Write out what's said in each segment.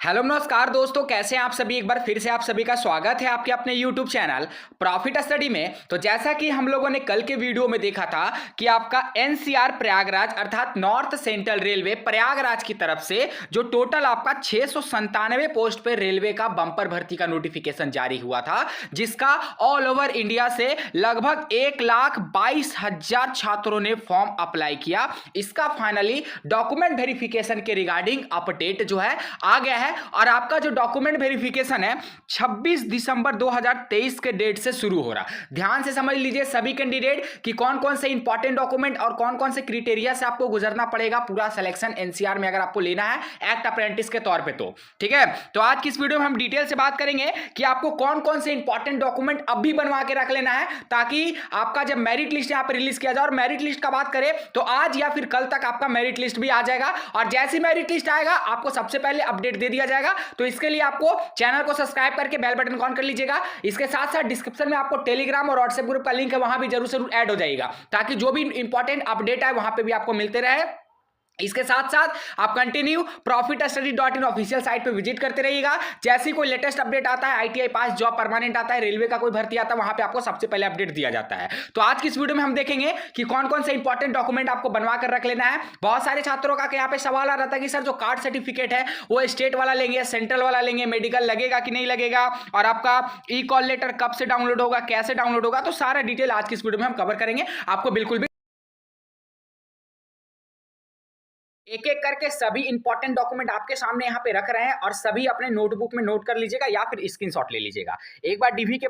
Hello नमस्कार दोस्तों, कैसे हैं आप सभी। एक बार फिर से आप सभी का स्वागत है आपके अपने YouTube चैनल प्रॉफिट स्टडी में। तो जैसा कि हम लोगों ने कल के वीडियो में देखा था कि आपका NCR प्रयागराज अर्थात नॉर्थ सेंट्रल रेलवे प्रयागराज की तरफ से जो टोटल आपका 697 पोस्ट पे रेलवे का बम्पर भर्ती का नोटिफिकेशन जारी हुआ था, जिसका ऑल ओवर इंडिया से लगभग 1,22,000 छात्रों ने फॉर्म अप्लाई किया। इसका फाइनली डॉक्यूमेंट वेरिफिकेशन के रिगार्डिंग अपडेट जो है आ गया है और आपका जो डॉक्यूमेंट वेरिफिकेशन है 26 दिसंबर 2023 के डेट से शुरू हो रहा। ध्यान से समझ लीजिए सभी कैंडिडेट कि कौन कौन से इंपॉर्टेंट डॉक्यूमेंट और कौन कौन से क्राइटेरिया से आपको गुजरना पड़ेगा पूरा सिलेक्शन एनसीआर में अगर आपको लेना है एक्ट अप्रेंटिस के तौर पे। तो ठीक है, तो आज की इस वीडियो में हम डिटेल से बात करेंगे कि आपको कौन कौन से इंपॉर्टेंट डॉक्यूमेंट अभी बनवा के रख लेना है ताकि आपका जब मेरिट लिस्ट यहां पर रिलीज किया जाए, और मेरिट लिस्ट का बात करें तो आज या फिर कल तक आपका मेरिट लिस्ट भी आ जाएगा और जैसी मेरिट लिस्ट आएगा आपको सबसे पहले अपडेट दे दिया जाएगा। तो इसके लिए आपको चैनल को सब्सक्राइब करके बेल बटन ऑन कर लीजिएगा। इसके साथ साथ डिस्क्रिप्शन में आपको टेलीग्राम और व्हाट्सएप ग्रुप का लिंक है, वहां भी जरूर ऐड हो जाएगा ताकि जो भी इंपॉर्टेंट अपडेट है वहां पे भी आपको मिलते रहे। इसके साथ साथ आप कंटिन्यू profitstudy.in ऑफिशियल साइट पे विजिट करते रहिएगा। जैसे कोई लेटेस्ट अपडेट आता है, ITI पास जॉब परमानेंट आता है, रेलवे का कोई भर्ती आता है, वहां पे आपको सबसे पहले अपडेट दिया जाता है। तो आज की इस वीडियो में हम देखेंगे कि कौन कौन से इंपॉर्टेंट डॉक्यूमेंट आपको बनवा कर रख लेना है। बहुत सारे छात्रों का यहाँ पे सवाल आ रहा था कि सर जो कार्ड सर्टिफिकेट है वो स्टेट वाला लेंगे, सेंट्रल वाला लेंगे, मेडिकल लगेगा कि नहीं लगेगा, और आपका ई कॉल लेटर कब से डाउनलोड होगा, कैसे डाउनलोड होगा। तो सारा डिटेल आज की इस वीडियो में हम कवर करेंगे। आपको बिल्कुल भी एक एक करके सभी इंपॉर्टेंट डॉक्यूमेंट आपके सामने यहाँ पे रख रहे हैं और सभी अपने नोटबुक में नोट कर लीजिएगा या फिर स्क्रीनशॉट ले लीजिएगा। एक बार डीवी के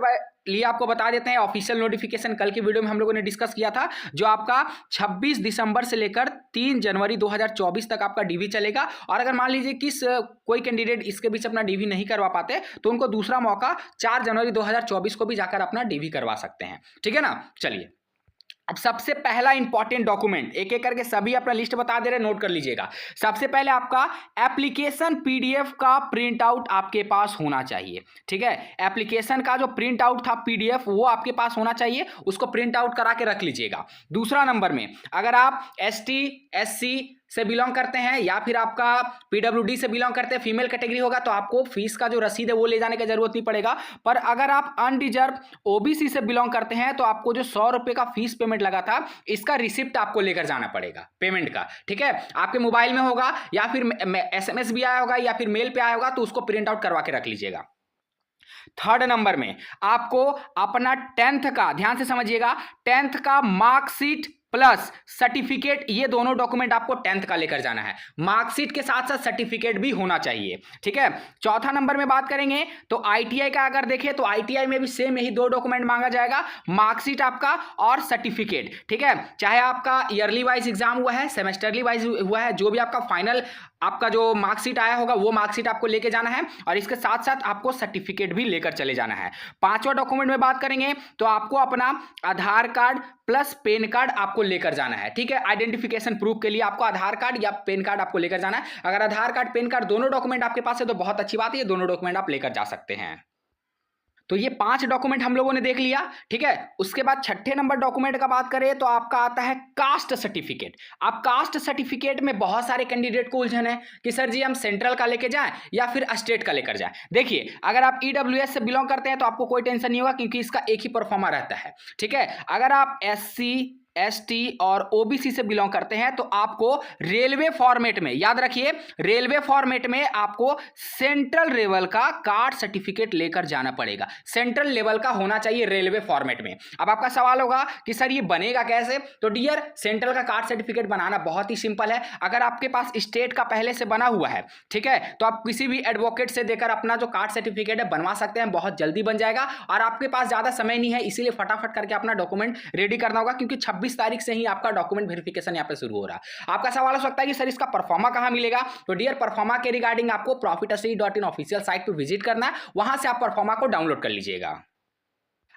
लिए आपको बता देते हैं, ऑफिशियल नोटिफिकेशन कल की वीडियो में हम लोगों ने डिस्कस किया था, जो आपका 26 दिसंबर से लेकर 3 जनवरी 2024 तक आपका डीवी चलेगा। और अगर मान लीजिए कि कोई कैंडिडेट इसके बीच अपना डीवी नहीं करवा पाते तो उनको दूसरा मौका 4 जनवरी 2024 को भी जाकर अपना डीवी करवा सकते हैं। ठीक है ना। चलिए, अब सबसे पहला इंपॉर्टेंट डॉक्यूमेंट एक एक करके सभी अपना लिस्ट बता दे रहे, नोट कर लीजिएगा। सबसे पहले आपका एप्लीकेशन पीडीएफ का प्रिंट आउट आपके पास होना चाहिए। ठीक है, एप्लीकेशन का जो प्रिंट आउट था पीडीएफ वो आपके पास होना चाहिए, उसको प्रिंट आउट करा के रख लीजिएगा। दूसरा नंबर में अगर आप ST SC से बिलोंग करते हैं या फिर आपका PWD से बिलोंग करते हैं, फीमेल कैटेगरी होगा तो आपको फीस का जो रसीद है वो ले जाने की जरूरत नहीं पड़ेगा। पर अगर आप अनडिजर्व OBC से बिलोंग करते हैं तो आपको जो 100 रुपए का फीस पेमेंट लगा था इसका रिसिप्ट आपको लेकर जाना पड़ेगा पेमेंट का। ठीक है, आपके मोबाइल में होगा या फिर SMS भी आया होगा या फिर मेल पे आया होगा, तो उसको प्रिंट आउट करवा के रख लीजिएगा। थर्ड नंबर में आपको अपना 10th का, ध्यान से समझिएगा, 10th का मार्कशीट प्लस सर्टिफिकेट, ये दोनों डॉक्यूमेंट आपको 10th का लेकर जाना है। मार्कशीट के साथ साथ सर्टिफिकेट भी होना चाहिए। ठीक है, चौथा नंबर में बात करेंगे तो ITI का अगर देखें तो ITI में भी सेम यही दो डॉक्यूमेंट मांगा जाएगा, मार्कशीट आपका और सर्टिफिकेट। ठीक है, चाहे आपका ईयरली वाइज एग्जाम हुआ है, सेमेस्टरली वाइज हुआ है, जो भी आपका फाइनल आपका जो मार्कशीट आया होगा वो मार्कशीट आपको लेके जाना है और इसके साथ साथ आपको सर्टिफिकेट भी लेकर चले जाना है। पांचवा डॉक्यूमेंट में बात करेंगे तो आपको अपना आधार कार्ड प्लस पेन कार्ड आपको लेकर जाना है। ठीक है, आइडेंटिफिकेशन प्रूफ के लिए आपको आधार कार्ड या पेन कार्ड आपको लेकर जाना है। अगर आधार कार्ड पेन कार्ड दोनों डॉक्यूमेंट आपके पास है तो बहुत अच्छी बात है, ये दोनों डॉक्यूमेंट आप लेकर जा सकते हैं। तो ये 5 डॉक्यूमेंट हम लोगों ने देख लिया। ठीक है, उसके बाद छठे नंबर डॉक्यूमेंट का बात करें तो आपका आता है कास्ट सर्टिफिकेट। आप कास्ट सर्टिफिकेट में बहुत सारे कैंडिडेट को उलझन है कि सर जी हम सेंट्रल का लेके जाएं या फिर स्टेट का लेकर जाएं। देखिए, अगर आप EWS से बिलोंग करते हैं तो आपको कोई टेंशन नहीं होगा क्योंकि इसका एक ही परफॉर्मा रहता है। ठीक है, अगर आप SC ST और OBC से बिलोंग करते हैं तो आपको रेलवे फॉर्मेट में, याद रखिए, रेलवे फॉर्मेट में आपको सेंट्रल लेवल का कार्ड सर्टिफिकेट लेकर जाना पड़ेगा। सेंट्रल लेवल का होना चाहिए रेलवे फॉर्मेट में। अब आपका सवाल होगा कि सर ये बनेगा कैसे, तो डियर सेंट्रल का कार्ड सर्टिफिकेट बनाना बहुत ही सिंपल है। अगर आपके पास स्टेट का पहले से बना हुआ है, ठीक है, तो आप किसी भी एडवोकेट से देकर अपना जो कार्ड सर्टिफिकेट है बनवा सकते हैं, बहुत जल्दी बन जाएगा। और आपके पास ज्यादा समय नहीं है, इसीलिए फटाफट करके अपना डॉक्यूमेंट रेडी करना होगा क्योंकि 26 तारीख से ही आपका डॉक्यूमेंट वेरिफिकेशन यहां पे शुरू हो रहा है। आपका सवाल हो सकता है कि सर इसका परफॉर्मा कहां मिलेगा, तो डियर परफॉर्मा के रिगार्डिंग आपको profitstudy.in ऑफिशियल साइट पे विजिट करना है, वहां से आप परफॉर्मा को डाउनलोड कर लीजिएगा।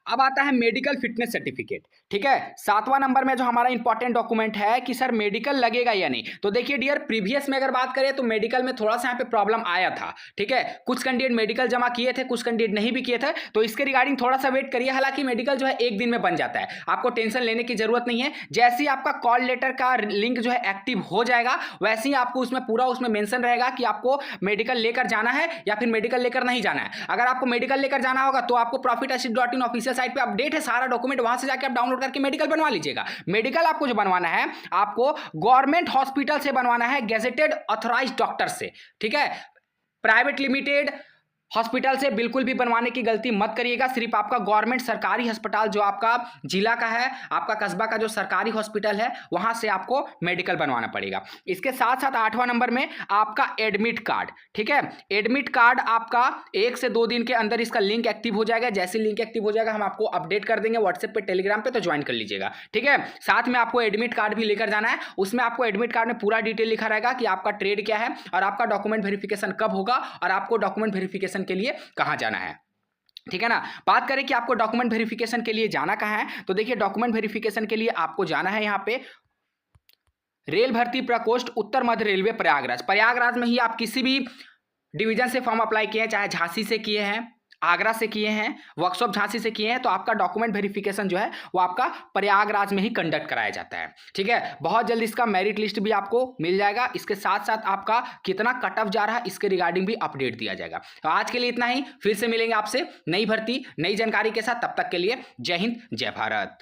अब आता है मेडिकल फिटनेस सर्टिफिकेट। ठीक है, 7वां नंबर में जो हमारा इंपॉर्टेंट डॉक्यूमेंट है कि सर मेडिकल लगेगा या नहीं। तो देखिए डियर, प्रीवियस में अगर बात करें तो मेडिकल में थोड़ा सा यहाँ पे प्रॉब्लम आया था। ठीक है, कुछ कैंडिडेट मेडिकल जमा किए थे, कुछ कैंडिडेट नहीं भी किए थे, तो इसके रिगार्डिंग थोड़ा सा वेट करिए। हालांकि मेडिकल जो है एक दिन में बन जाता है, आपको टेंशन लेने की जरूरत नहीं है। जैसे ही आपका कॉल लेटर का लिंक जो है एक्टिव हो जाएगा, वैसे ही आपको उसमें पूरा उसमें मेंशन रहेगा कि आपको मेडिकल लेकर जाना है या फिर मेडिकल लेकर नहीं जाना है। अगर आपको मेडिकल लेकर जाना होगा तो आपको profit-in ऑफिशियल साइट पे अपडेट है, सारा डॉक्यूमेंट वहां से जाके आप डाउनलोड करके मेडिकल बनवा लीजिएगा। मेडिकल आपको जो बनवाना है, आपको गवर्नमेंट हॉस्पिटल से बनवाना है, गेजेटेड ऑथराइज्ड डॉक्टर से। ठीक है, प्राइवेट लिमिटेड हॉस्पिटल से बिल्कुल भी बनवाने की गलती मत करिएगा। सिर्फ आपका गवर्नमेंट सरकारी अस्पताल जो आपका जिला का है, आपका कस्बा का जो सरकारी हॉस्पिटल है, वहां से आपको मेडिकल बनवाना पड़ेगा। इसके साथ साथ 8वां नंबर में आपका एडमिट कार्ड। ठीक है, एडमिट कार्ड आपका 1 से 2 दिन के अंदर इसका लिंक एक्टिव हो जाएगा। जैसे लिंक एक्टिव हो जाएगा हम आपको अपडेट कर देंगे व्हाट्सएप पे, टेलीग्राम पे, तो ज्वाइन कर लीजिएगा। ठीक है, साथ में आपको एडमिट कार्ड भी लेकर जाना है। उसमें आपको एडमिट कार्ड में पूरा डिटेल लिखा रहेगा कि आपका ट्रेड क्या है और आपका डॉक्यूमेंट वेरिफिकेशन कब होगा और आपको डॉक्यूमेंट वेरिफिकेशन के लिए कहां जाना है। ठीक है ना। बात करें कि आपको डॉक्यूमेंट वेरिफिकेशन के लिए जाना कहां है, तो देखिए डॉक्यूमेंट वेरिफिकेशन के लिए आपको जाना है यहां पे रेल भर्ती प्रकोष्ठ, उत्तर मध्य रेलवे, प्रयागराज। प्रयागराज में ही आप किसी भी डिवीजन से फॉर्म अप्लाई किए हैं, चाहे झांसी से किए हैं, आगरा से किए हैं, वर्कशॉप झांसी से किए हैं, तो आपका डॉक्यूमेंट वेरिफिकेशन जो है वो आपका प्रयागराज में ही कंडक्ट कराया जाता है। ठीक है, बहुत जल्द इसका मेरिट लिस्ट भी आपको मिल जाएगा। इसके साथ साथ आपका कितना कट ऑफ जा रहा है इसके रिगार्डिंग भी अपडेट दिया जाएगा। तो आज के लिए इतना ही, फिर से मिलेंगे आपसे नई भर्ती नई जानकारी के साथ। तब तक के लिए जय हिंद, जय भारत।